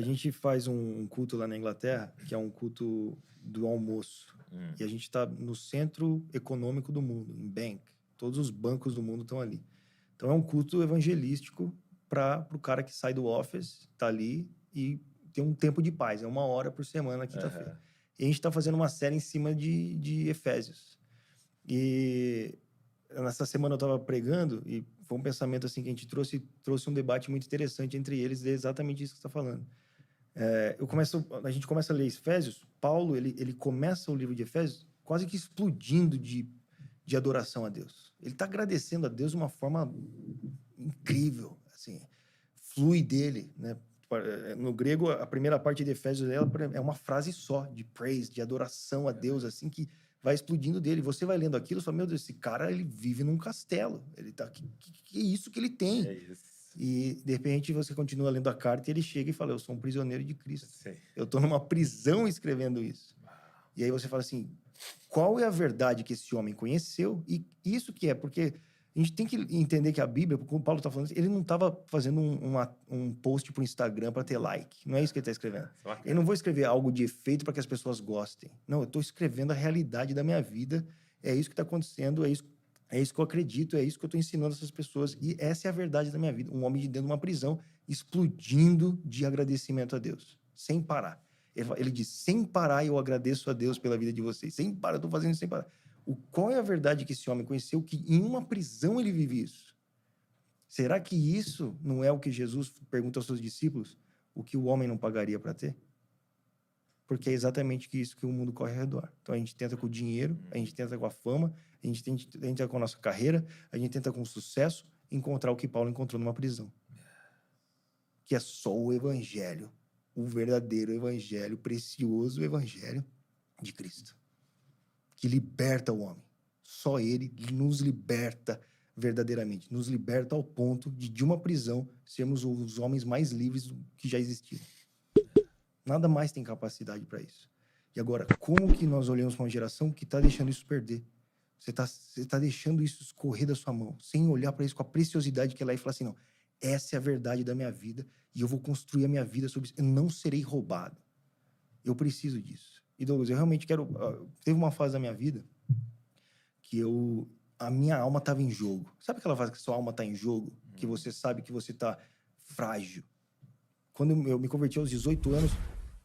A gente faz um culto lá na Inglaterra, que é um culto do almoço. E a gente está no centro econômico do mundo, em Bank. Todos os bancos do mundo estão ali. Então é um culto evangelístico para o cara que sai do office, tá ali e tem um tempo de paz. É 1 hora por semana, quinta-feira. E a gente está fazendo uma série em cima de Efésios. E nessa semana eu estava pregando e foi um pensamento assim que a gente trouxe um debate muito interessante entre eles, é exatamente isso que você está falando. A gente começa a ler Efésios. Paulo, ele começa o livro de Efésios quase que explodindo de adoração a Deus. Ele está agradecendo a Deus de uma forma incrível, assim, flui dele, né? No grego, a primeira parte de Efésios é uma frase só, de praise, de adoração a Deus, assim, que vai explodindo dele. Você vai lendo aquilo e fala, meu Deus, esse cara, ele vive num castelo. Ele tá... Que é isso que ele tem? É isso. E, de repente, você continua lendo a carta e ele chega e fala, eu sou um prisioneiro de Cristo. Sim. Eu estou numa prisão escrevendo isso. E aí você fala assim, qual é a verdade que esse homem conheceu? E isso que é, porque a gente tem que entender que a Bíblia, como o Paulo está falando, ele não estava fazendo um post para o Instagram para ter like. Não é isso que ele está escrevendo. Eu não vou escrever algo de efeito para que as pessoas gostem. Não, eu estou escrevendo a realidade da minha vida. É isso que está acontecendo, é isso que eu acredito, é isso que eu estou ensinando essas pessoas. E essa é a verdade da minha vida. Um homem de dentro de uma prisão, explodindo de agradecimento a Deus, sem parar. Ele diz, sem parar eu agradeço a Deus pela vida de vocês. Sem parar, eu estou fazendo isso sem parar. Qual é a verdade que esse homem conheceu? Que em uma prisão ele vive isso. Será que isso não é o que Jesus pergunta aos seus discípulos? O que o homem não pagaria para ter? Porque é exatamente isso que o mundo corre ao redor. Então a gente tenta com o dinheiro, a gente tenta com a fama, a gente tenta com a nossa carreira, a gente tenta com o sucesso encontrar o que Paulo encontrou numa prisão. Que é só o evangelho, o verdadeiro evangelho, precioso evangelho de Cristo, que liberta o homem. Só ele nos liberta verdadeiramente, nos liberta ao ponto de uma prisão sermos os homens mais livres que já existiram. Nada mais tem capacidade para isso. E agora, como que nós olhamos para uma geração que está deixando isso perder? Você tá deixando isso escorrer da sua mão, sem olhar para isso com a preciosidade que é lá e falar assim, não, essa é a verdade da minha vida e eu vou construir a minha vida sobre isso. Eu não serei roubado. Eu preciso disso. E, Douglas, eu realmente quero... teve uma fase da minha vida que a minha alma estava em jogo. Sabe aquela fase que sua alma está em jogo? Que você sabe que você está frágil. Quando eu me converti aos 18 anos,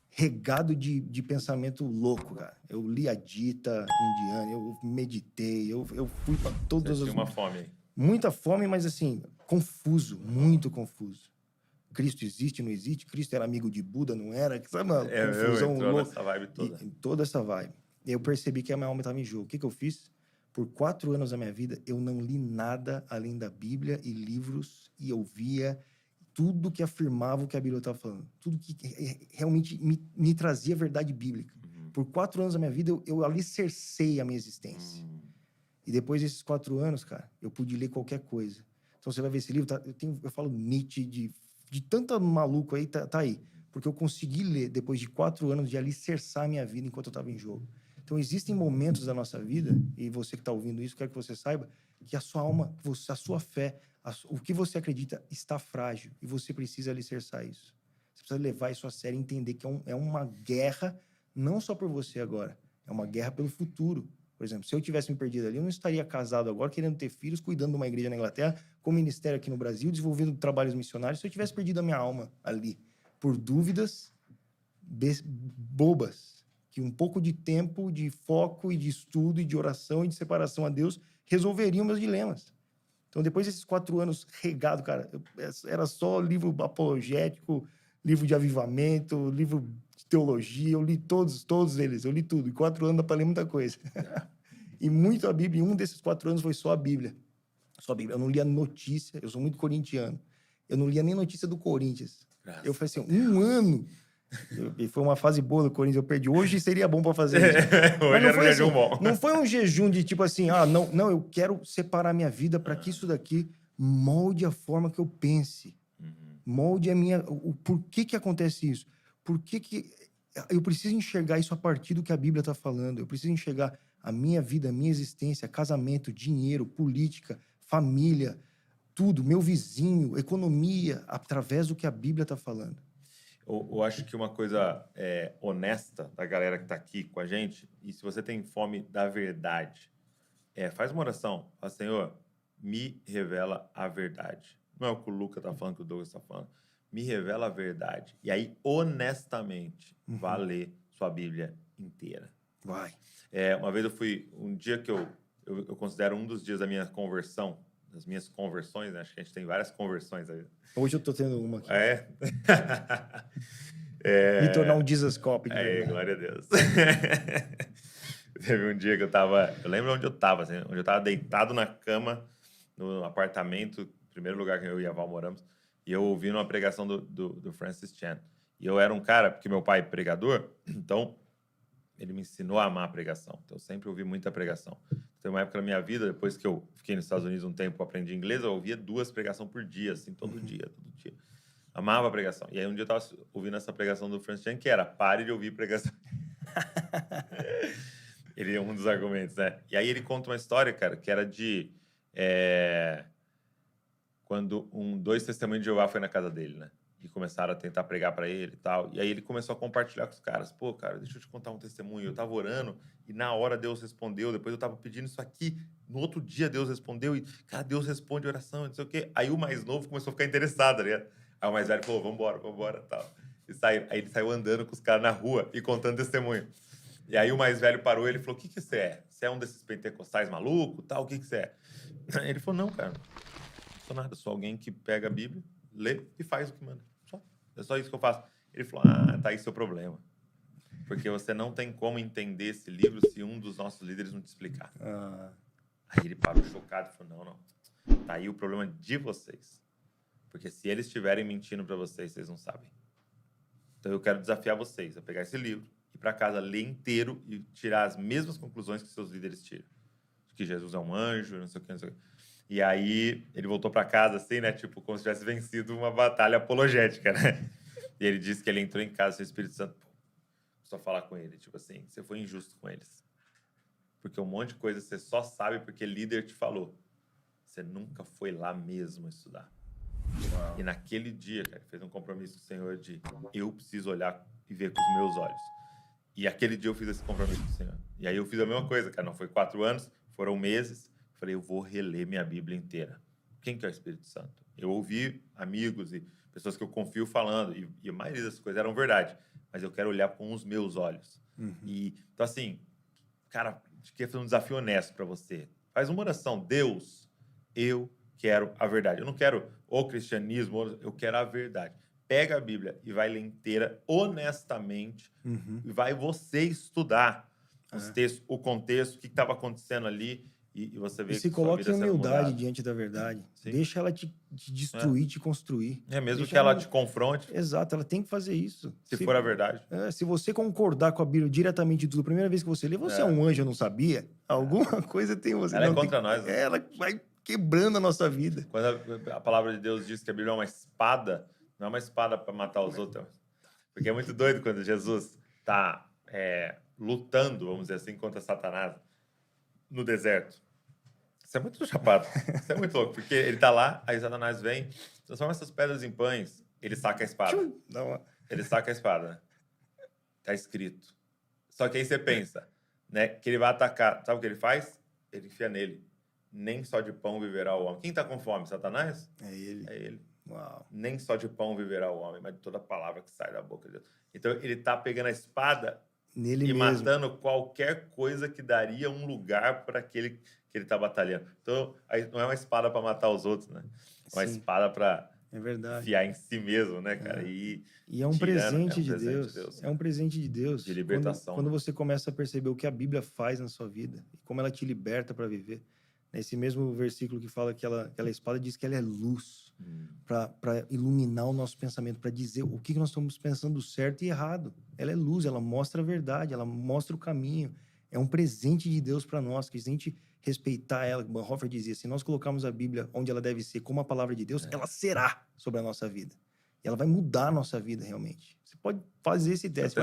regado de pensamento louco, cara. Eu li a Dita indiana, eu meditei, eu fui para todas Você as... tinha uma fome aí. Muita fome, mas assim, confuso, muito confuso. Cristo existe, não existe? Cristo era amigo de Buda, não era? Sabe uma confusão entrou louca? nessa vibe toda. E toda essa vibe. Eu percebi que a minha alma estava em jogo. O que eu fiz? Por 4 anos da minha vida, eu não li nada além da Bíblia e livros, e eu via tudo que afirmava o que a Bíblia estava falando. Tudo que realmente me trazia verdade bíblica. Por 4 anos da minha vida, eu alicercei a minha existência. E depois desses 4 anos, cara, eu pude ler qualquer coisa. Então você vai ver esse livro, eu falo Nietzsche, de tanto maluco aí, tá aí. Porque eu consegui ler depois de 4 anos de alicerçar a minha vida enquanto eu estava em jogo. Então existem momentos da nossa vida, e você que está ouvindo isso, quero que você saiba, que a sua alma, a sua fé, o que você acredita está frágil e você precisa alicerçar isso. Você precisa levar isso a sério e entender que é uma guerra, não só por você agora, é uma guerra pelo futuro. Por exemplo, se eu tivesse me perdido ali, eu não estaria casado agora, querendo ter filhos, cuidando de uma igreja na Inglaterra, com ministério aqui no Brasil, desenvolvendo trabalhos missionários, se eu tivesse perdido a minha alma ali, por dúvidas bobas, que um pouco de tempo, de foco e de estudo e de oração e de separação a Deus resolveriam meus dilemas. Então, depois desses 4 anos regado, cara, era só livro apologético, livro de avivamento, livro de teologia, eu li todos eles, eu li tudo. Em 4 anos dá para ler muita coisa. E muito a Bíblia, e um desses 4 anos foi só a Bíblia. Só a Bíblia. Eu não lia notícia, eu sou muito corintiano. Eu não lia nem notícia do Corinthians. Eu falei assim, 1 ano... E foi uma fase boa do Corinthians, eu perdi. Hoje seria bom para fazer isso. Hoje não era um foi jejum assim, bom. não foi um jejum de tipo assim, não, eu quero separar minha vida para que isso daqui molde a forma que eu pense. Molde a minha... Por que acontece isso? Por que eu preciso enxergar isso a partir do que a Bíblia está falando? Eu preciso enxergar a minha vida, a minha existência, casamento, dinheiro, política, família, tudo, meu vizinho, economia, através do que a Bíblia está falando. Eu acho que uma coisa honesta da galera que tá aqui com a gente, e se você tem fome da verdade, faz uma oração. Fala, Senhor, me revela a verdade. Não é o que o Luca tá falando, que o Douglas tá falando. Me revela a verdade. E aí, honestamente, vá ler sua Bíblia inteira. Vai. Uma vez um dia que eu considero um dos dias da minha conversão, das minhas conversões, né? Acho que a gente tem várias conversões aí. Hoje eu tô tendo uma aqui. Me tornar um Jesus Cop de verdade. Glória a Deus. Teve um dia que eu lembro onde eu tava, assim, onde eu tava deitado na cama, no apartamento, primeiro lugar que eu e a Val moramos, e eu ouvi uma pregação do Francis Chan. E eu era um cara, porque meu pai é pregador, então ele me ensinou a amar a pregação. Então eu sempre ouvi muita pregação. Tem uma época na minha vida, depois que eu fiquei nos Estados Unidos um tempo, aprendi inglês, eu ouvia 2 pregações por dia, assim, todo dia. Amava a pregação. E aí um dia eu tava ouvindo essa pregação do Francis Chan, que era, pare de ouvir pregação. Ele é um dos argumentos, né? E aí ele conta uma história, cara, que era de... quando 2 testemunhos de Jeová foi na casa dele, né? E começaram a tentar pregar para ele e tal. E aí ele começou a compartilhar com os caras. Pô, cara, deixa eu te contar um testemunho. Eu tava orando e na hora Deus respondeu. Depois eu tava pedindo isso aqui. No outro dia Deus respondeu. E, cara, Deus responde oração, não sei o quê. Aí o mais novo começou a ficar interessado, né? Aí o mais velho falou, vambora, tal. Aí ele saiu andando com os caras na rua e contando testemunho. E aí o mais velho parou e ele falou, o que você é? Você é um desses pentecostais maluco, tal? O que você é? Ele falou, não, cara. Não sou nada. Sou alguém que pega a Bíblia, lê e faz o que manda. É só isso que eu faço. Ele falou, tá aí seu problema. Porque você não tem como entender esse livro se um dos nossos líderes não te explicar. Aí ele parou chocado e falou, não. Tá aí o problema de vocês. Porque se eles estiverem mentindo para vocês, vocês não sabem. Então eu quero desafiar vocês a pegar esse livro, ir para casa, ler inteiro e tirar as mesmas conclusões que seus líderes tiram. Que Jesus é um anjo, não sei o que, não sei o que. E aí, ele voltou para casa, assim, né? Tipo, como se tivesse vencido uma batalha apologética, né? E ele disse que ele entrou em casa, o Espírito Santo só falar com ele. Tipo assim, você foi injusto com eles. Porque um monte de coisa você só sabe porque líder te falou. Você nunca foi lá mesmo estudar. Uau. E naquele dia, cara, ele fez um compromisso com o Senhor de eu preciso olhar e ver com os meus olhos. E aquele dia eu fiz esse compromisso com o Senhor. E aí eu fiz a mesma coisa, cara. Não foi 4 anos, foram meses. Falei, eu vou reler minha Bíblia inteira. Quem que é o Espírito Santo? Eu ouvi amigos e pessoas que eu confio falando, e a maioria das coisas eram verdade, mas eu quero olhar com os meus olhos. Então, assim, cara, queria fazer um desafio honesto para você. Faz uma oração. Deus, eu quero a verdade. Eu não quero o cristianismo, eu quero a verdade. Pega a Bíblia e vai ler inteira, honestamente, e vai você estudar os textos, o contexto, o que estava acontecendo ali, e você vê e se que sua vida coloque em humildade mudada. diante da verdade. Sim. Deixa ela te destruir, te construir. Mesmo Deixa que ela te confronte. Exato, ela tem que fazer isso. Se for a verdade. Se você concordar com a Bíblia diretamente de tudo, a primeira vez que você lê, você é um anjo, eu não sabia? Alguma coisa tem você. Ela não, é contra nós. Né? Ela vai quebrando a nossa vida. Quando a palavra de Deus diz que a Bíblia é uma espada, não é uma espada para matar os outros. Porque é muito doido quando Jesus está lutando, vamos dizer assim, contra Satanás no deserto. Isso é muito chapado. Isso é muito louco. Porque ele tá lá, aí Satanás vem, transforma essas pedras em pães, ele saca a espada. Ele saca a espada, né? Tá escrito. Só que aí você pensa, né, que ele vai atacar. Sabe o que ele faz? Ele enfia nele. Nem só de pão viverá o homem. Quem tá com fome? Satanás? É ele. É ele. Uau. Nem só de pão viverá o homem, mas de toda palavra que sai da boca de Deus. Então, ele tá pegando a espada nele e mesmo, matando qualquer coisa que daria um lugar para aquele que ele tá batalhando. Então, aí não é uma espada para matar os outros, né? É uma espada para enfiar em si mesmo, né, cara? E é um presente de Deus. É um presente de Deus. De libertação. Quando você começa a perceber o que a Bíblia faz na sua vida e como ela te liberta para viver. Nesse mesmo versículo que fala que aquela espada diz que ela é luz para iluminar o nosso pensamento, para dizer o que nós estamos pensando certo e errado. Ela é luz, ela mostra a verdade, ela mostra o caminho. É um presente de Deus para nós, que se a gente respeitar ela, Bonhoeffer dizia, se nós colocarmos a Bíblia onde ela deve ser, como a palavra de Deus, ela será sobre a nossa vida. E ela vai mudar a nossa vida realmente. Você pode fazer esse teste.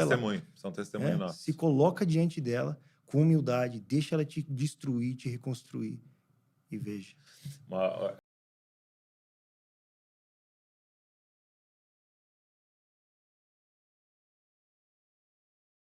São testemunhos nossos. Se coloca diante dela com humildade, deixa ela te destruir, te reconstruir. E veja.